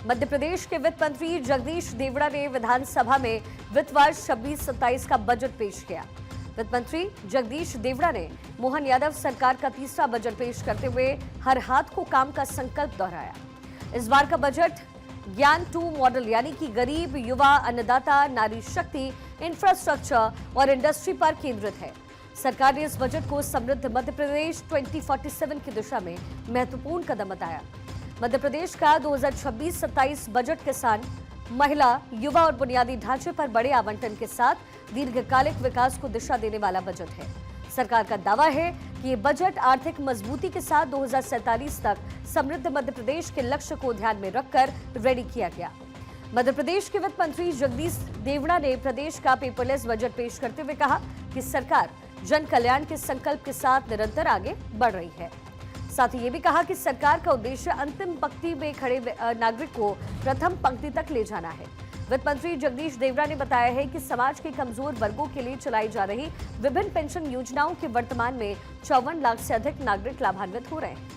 मध्य प्रदेश के वित्त मंत्री जगदीश देवड़ा ने विधानसभा में वित्त वर्ष 26-27 का बजट पेश किया। वित्त मंत्री जगदीश देवड़ा ने मोहन यादव सरकार का तीसरा बजट पेश करते हुए हर हाथ को काम का संकल्प दोहराया। इस बार का बजट ज्ञान 2 मॉडल यानी कि गरीब, युवा, अन्नदाता, नारी शक्ति, इंफ्रास्ट्रक्चर और इंडस्ट्री पर केंद्रित है। सरकार ने इस बजट को समृद्ध मध्य प्रदेश 2047 की दिशा में महत्वपूर्ण कदम बताया। मध्य प्रदेश का 2026-27 बजट किसान, महिला, युवा और बुनियादी ढांचे पर बड़े आवंटन के साथ दीर्घकालिक विकास को दिशा देने वाला बजट है। सरकार का दावा है कि ये बजट आर्थिक मजबूती के साथ 2047 तक समृद्ध मध्य प्रदेश के लक्ष्य को ध्यान में रखकर रेडी किया गया। मध्य प्रदेश के वित्त मंत्री जगदीश देवड़ा ने प्रदेश का पेपरलेस बजट पेश करते हुए कहा कि सरकार जन कल्याण के संकल्प के साथ निरंतर आगे बढ़ रही है। साथ ही ये भी कहा कि सरकार का उद्देश्य अंतिम पंक्ति में खड़े नागरिक को प्रथम पंक्ति तक ले जाना है। वित्त मंत्री जगदीश देवड़ा ने बताया है कि समाज के कमजोर वर्गों के लिए चलाई जा रही विभिन्न पेंशन योजनाओं के वर्तमान में 54 लाख से अधिक नागरिक लाभान्वित हो रहे हैं।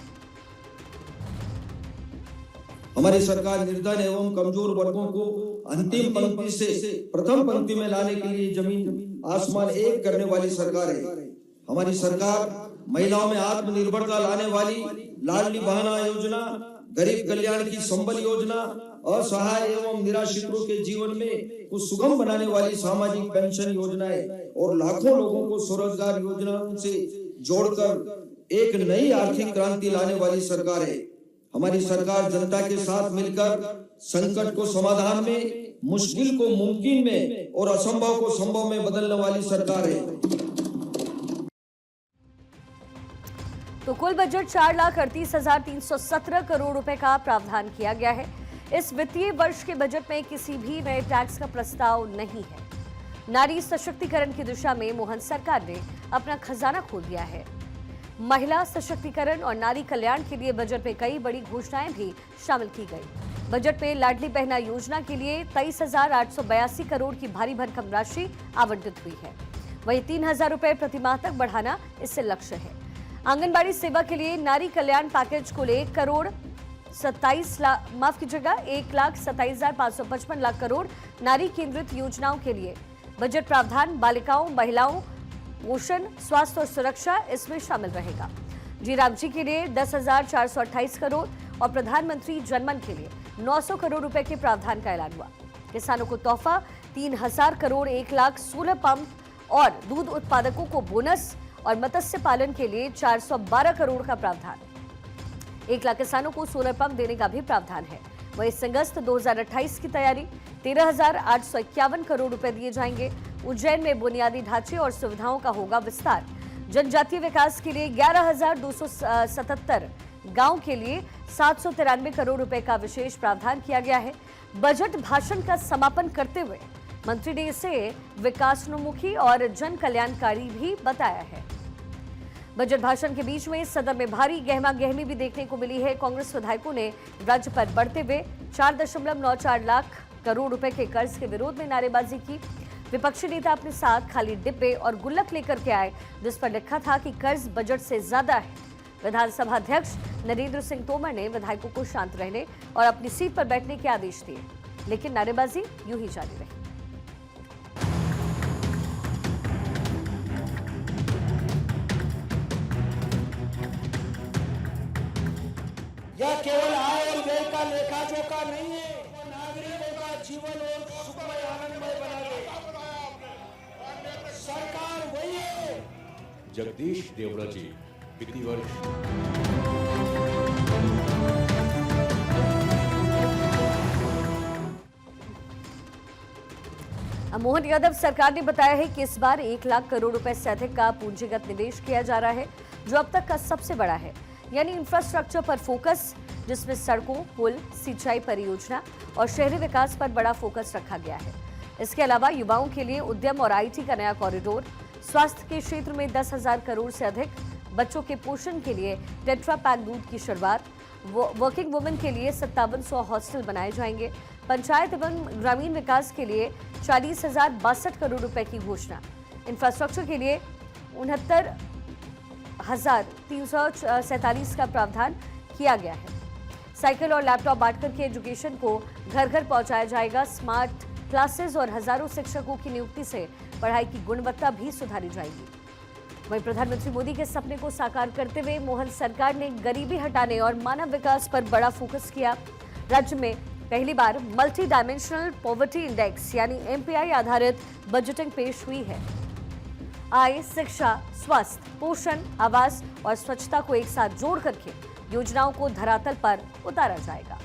हमारी सरकार निर्धन एवं कमजोर वर्गों को अंतिम पंक्ति से प्रथम पंक्ति में लाने के लिए जमीन आसमान एक करने वाली सरकार है। हमारी सरकार महिलाओं में आत्मनिर्भरता लाने वाली लाडली बहना योजना, गरीब कल्याण की संबल योजना, असहाय एवं निराश्रितों के जीवन में को सुगम बनाने वाली सामाजिक पेंशन योजनाएं और लाखों लोगों को स्वरोजगार योजनाओं से जोड़कर एक नई आर्थिक क्रांति लाने वाली सरकार है। हमारी सरकार जनता के साथ मिलकर संकट को समाधान में, मुश्किल को मुमकिन में और असंभव को संभव में बदलने वाली सरकार है। तो कुल बजट 4,38,317 करोड़ रुपए का प्रावधान किया गया है। इस वित्तीय वर्ष के बजट में किसी भी नए टैक्स का प्रस्ताव नहीं है। नारी सशक्तिकरण की दिशा में मोहन सरकार ने अपना खजाना खोल दिया है। महिला सशक्तिकरण और नारी कल्याण के लिए बजट में कई बड़ी घोषणाएं भी शामिल की गई। बजट में लाडली बहना योजना के लिए 23,882 करोड़ की भारी भरकम राशि आवंटित हुई है। वहीं 3,000 रुपए प्रतिमाह तक बढ़ाना इससे लक्ष्य है। आंगनबाड़ी सेवा के लिए नारी कल्याण पैकेज को ले 1,27,555 लाख करोड़ नारी केंद्रित योजनाओं के लिए बजट प्रावधान बालिकाओं, महिलाओं, पोषण, स्वास्थ्य और सुरक्षा इसमें शामिल रहेगा। जी राम जी के लिए 10,428 करोड़ और प्रधानमंत्री जनमन के लिए 900 करोड़ रुपए के प्रावधान का ऐलान हुआ। किसानों को तोहफा 3,000 करोड़, 1,16,000 पंप और दूध उत्पादकों को बोनस और मत्स्य पालन के लिए 412 करोड़ का प्रावधान। 1 लाख किसानों को सोलर पंप देने का भी प्रावधान है। वहीं संगस्त 2028 की तैयारी 13,851 करोड़ रुपए दिए जाएंगे। उज्जैन में बुनियादी ढांचे और सुविधाओं का होगा विस्तार। जनजातीय विकास के लिए 11,277 गांव के लिए 793 करोड़ रुपए का विशेष प्रावधान किया गया है। बजट भाषण का समापन करते हुए मंत्री ने इसे विकासोन्मुखी और जन कल्याणकारी भी बताया है। बजट भाषण के बीच में सदन में भारी गहमा गहमी भी देखने को मिली है। कांग्रेस विधायकों ने राज्य पर बढ़ते हुए 4.94 लाख करोड़ रुपए के कर्ज के विरोध में नारेबाजी की। विपक्षी नेता अपने साथ खाली डिब्बे और गुल्लक लेकर के आए, जिस पर लिखा था कि कर्ज बजट से ज्यादा है। विधानसभा अध्यक्ष नरेंद्र सिंह तोमर ने विधायकों को शांत रहने और अपनी सीट पर बैठने के आदेश दिए, लेकिन नारेबाजी यूं ही जारी रही। यह केवल आय और व्यय का लेखा जोखा नहीं है, नागरिकों का जीवन और सुखमय आनंदमय बना दे। सरकार वही है। जगदीश देवड़ा जी, वित्तीय वर्ष मोहन यादव सरकार ने बताया है कि इस बार 1 लाख करोड़ रुपए से अधिक का पूंजीगत निवेश किया जा रहा है, जो अब तक का सबसे बड़ा है। यानी इंफ्रास्ट्रक्चर पर फोकस, जिसमें सड़कों, पुल, सिंचाई परियोजना और शहरी विकास पर बड़ा फोकस रखा गया है। इसके अलावा युवाओं के लिए उद्यम और आईटी का नया कॉरिडोर, स्वास्थ्य के क्षेत्र में 10,000 करोड़ से अधिक, बच्चों के पोषण के लिए टेट्रा पैक दूध की शुरुआत, वर्किंग वुमेन के लिए 5700 हॉस्टल बनाए जाएंगे। पंचायत एवं ग्रामीण विकास के लिए 40,062 करोड़ रुपए की घोषणा। इंफ्रास्ट्रक्चर के लिए 69,347 का प्रावधान किया गया है। साइकिल और लैपटॉप बांट करके एजुकेशन को घर घर पहुंचाया जाएगा। स्मार्ट क्लासेस और हजारों शिक्षकों की नियुक्ति से पढ़ाई की गुणवत्ता भी सुधारी जाएगी। वहीं प्रधानमंत्री मोदी के सपने को साकार करते हुए मोहन सरकार ने गरीबी हटाने और मानव विकास पर बड़ा फोकस किया। राज्य में पहली बार मल्टी डायमेंशनल पॉवर्टी इंडेक्स यानी MPI आधारित बजटिंग पेश हुई है। आय, शिक्षा, स्वास्थ्य, पोषण, आवास और स्वच्छता को एक साथ जोड़ करके योजनाओं को धरातल पर उतारा जाएगा।